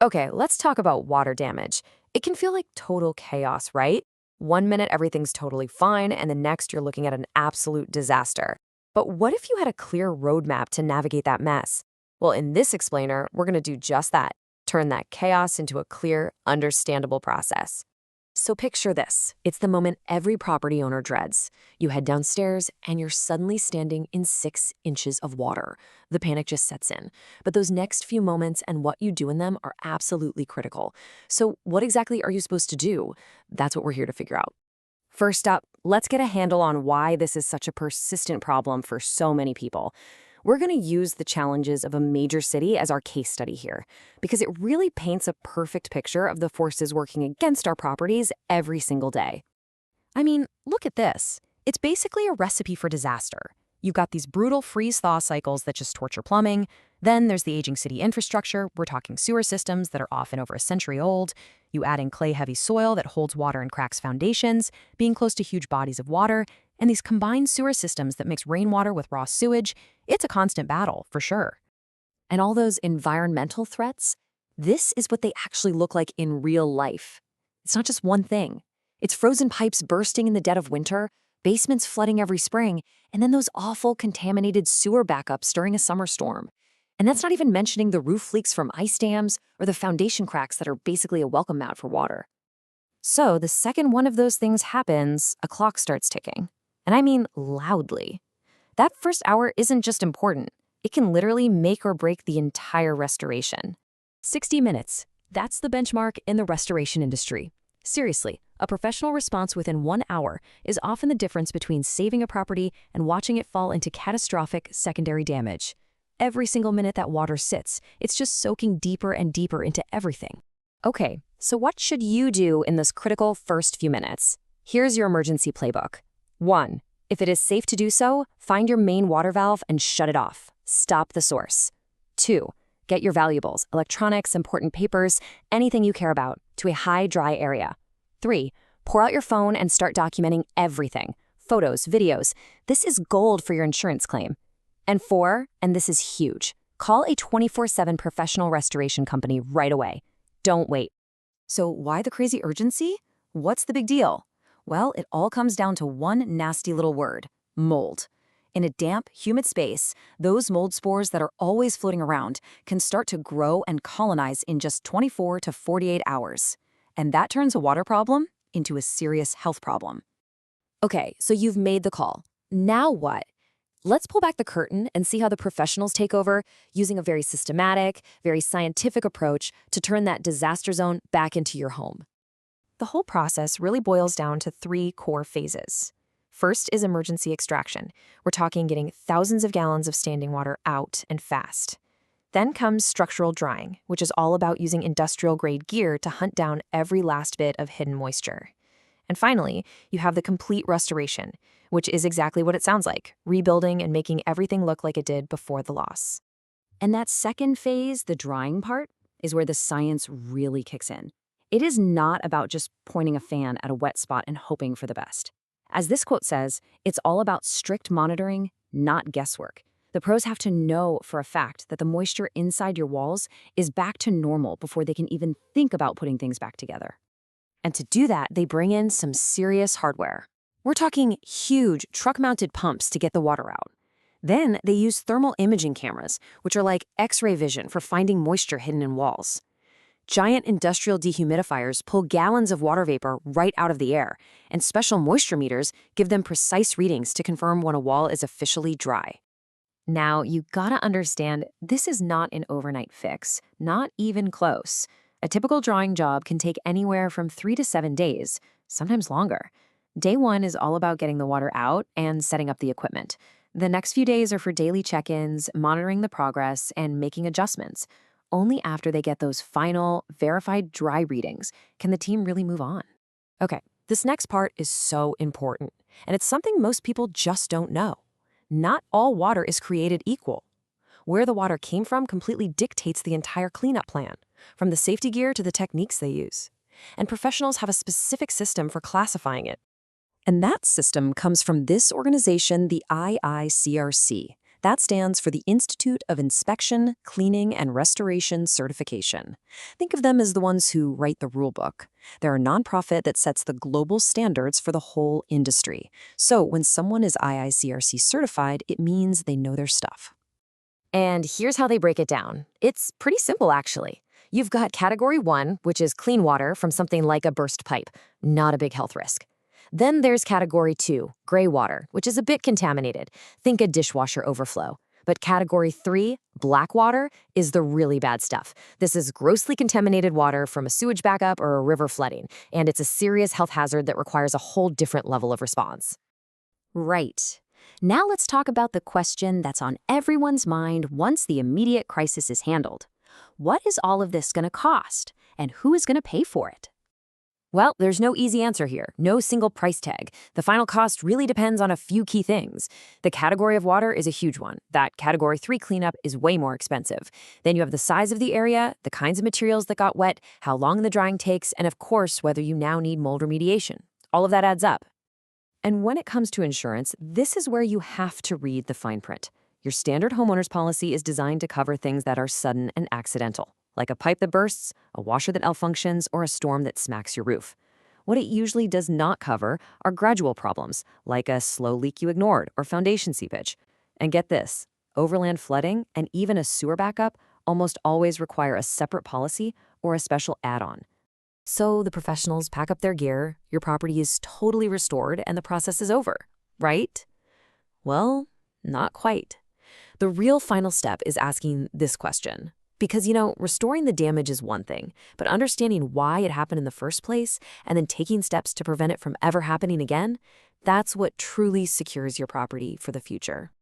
Okay, let's talk about water damage. It can feel like total chaos, right? One minute everything's totally fine, and the next you're looking at an absolute disaster. But what if you had a clear roadmap to navigate that mess? Well, in this explainer, we're going to do just that. Turn that chaos into a clear, understandable process. So picture this. It's the moment every property owner dreads. You head downstairs and you're suddenly standing in 6 inches of water. The panic just sets in. But those next few moments and what you do in them are absolutely critical. So what exactly are you supposed to do? That's what we're here to figure out. First up, let's get a handle on why this is such a persistent problem for so many people. We're going to use the challenges of a major city as our case study here, because it really paints a perfect picture of the forces working against our properties every single day. I mean, look at this. It's basically a recipe for disaster. You've got these brutal freeze-thaw cycles that just torture plumbing. Then there's the aging city infrastructure. We're talking sewer systems that are often over a century old. You add in clay-heavy soil that holds water and cracks foundations, being close to huge bodies of water, and these combined sewer systems that mix rainwater with raw sewage. It's a constant battle, for sure. And all those environmental threats, this is what they actually look like in real life. It's not just one thing. It's frozen pipes bursting in the dead of winter, basements flooding every spring, and then those awful contaminated sewer backups during a summer storm. And that's not even mentioning the roof leaks from ice dams or the foundation cracks that are basically a welcome mat for water. So the second one of those things happens, a clock starts ticking. And I mean loudly. That first hour isn't just important. It can literally make or break the entire restoration. 60 minutes. That's the benchmark in the restoration industry. Seriously, a professional response within 1 hour is often the difference between saving a property and watching it fall into catastrophic secondary damage. Every single minute that water sits, it's just soaking deeper and deeper into everything. Okay, so what should you do in those critical first few minutes? Here's your emergency playbook. 1. If it is safe to do so, find your main water valve and shut it off. Stop the source. 2. Get your valuables, electronics, important papers, anything you care about, to a high, dry area. 3. Pour out your phone and start documenting everything. Photos, videos. This is gold for your insurance claim. And 4, and this is huge, call a 24/7 professional restoration company right away. Don't wait. So why the crazy urgency? What's the big deal? Well, it all comes down to one nasty little word: mold. In a damp, humid space, those mold spores that are always floating around can start to grow and colonize in just 24 to 48 hours. And that turns a water problem into a serious health problem. Okay, so you've made the call. Now what? Let's pull back the curtain and see how the professionals take over, using a very systematic, very scientific approach to turn that disaster zone back into your home. The whole process really boils down to 3 core phases. First is emergency extraction. We're talking getting thousands of gallons of standing water out and fast. Then comes structural drying, which is all about using industrial-grade gear to hunt down every last bit of hidden moisture. And finally, you have the complete restoration, which is exactly what it sounds like, rebuilding and making everything look like it did before the loss. And that second phase, the drying part, is where the science really kicks in. It is not about just pointing a fan at a wet spot and hoping for the best. As this quote says, it's all about strict monitoring, not guesswork. The pros have to know for a fact that the moisture inside your walls is back to normal before they can even think about putting things back together. And to do that, they bring in some serious hardware. We're talking huge truck-mounted pumps to get the water out. Then they use thermal imaging cameras, which are like X-ray vision for finding moisture hidden in walls. Giant industrial dehumidifiers pull gallons of water vapor right out of the air, and special moisture meters give them precise readings to confirm when a wall is officially dry. Now, you gotta understand, this is not an overnight fix, not even close. A typical drying job can take anywhere from 3 to 7 days, sometimes longer. Day 1 is all about getting the water out and setting up the equipment. The next few days are for daily check-ins, monitoring the progress, and making adjustments. Only after they get those final, verified dry readings can the team really move on. Okay, this next part is so important, and it's something most people just don't know. Not all water is created equal. Where the water came from completely dictates the entire cleanup plan, from the safety gear to the techniques they use. And professionals have a specific system for classifying it. And that system comes from this organization, the IICRC, That stands for the Institute of Inspection, Cleaning, and Restoration Certification. Think of them as the ones who write the rule book. They're a nonprofit that sets the global standards for the whole industry. So when someone is IICRC certified, it means they know their stuff. And here's how they break it down. It's pretty simple, actually. You've got Category 1, which is clean water from something like a burst pipe, not a big health risk. Then there's Category 2, gray water, which is a bit contaminated. Think a dishwasher overflow. But Category 3, black water, is the really bad stuff. This is grossly contaminated water from a sewage backup or a river flooding, and it's a serious health hazard that requires a whole different level of response. Right. Now let's talk about the question that's on everyone's mind once the immediate crisis is handled. What is all of this going to cost, and who is going to pay for it? Well, there's no easy answer here, no single price tag. The final cost really depends on a few key things. The category of water is a huge one. That Category 3 cleanup is way more expensive. Then you have the size of the area, the kinds of materials that got wet, how long the drying takes, and of course, whether you now need mold remediation. All of that adds up. And when it comes to insurance, this is where you have to read the fine print. Your standard homeowner's policy is designed to cover things that are sudden and accidental, like a pipe that bursts, a washer that malfunctions, or a storm that smacks your roof. What it usually does not cover are gradual problems, like a slow leak you ignored or foundation seepage. And get this, overland flooding and even a sewer backup almost always require a separate policy or a special add-on. So the professionals pack up their gear, your property is totally restored, and the process is over, right? Well, not quite. The real final step is asking this question. Because, restoring the damage is one thing, but understanding why it happened in the first place and then taking steps to prevent it from ever happening again, that's what truly secures your property for the future.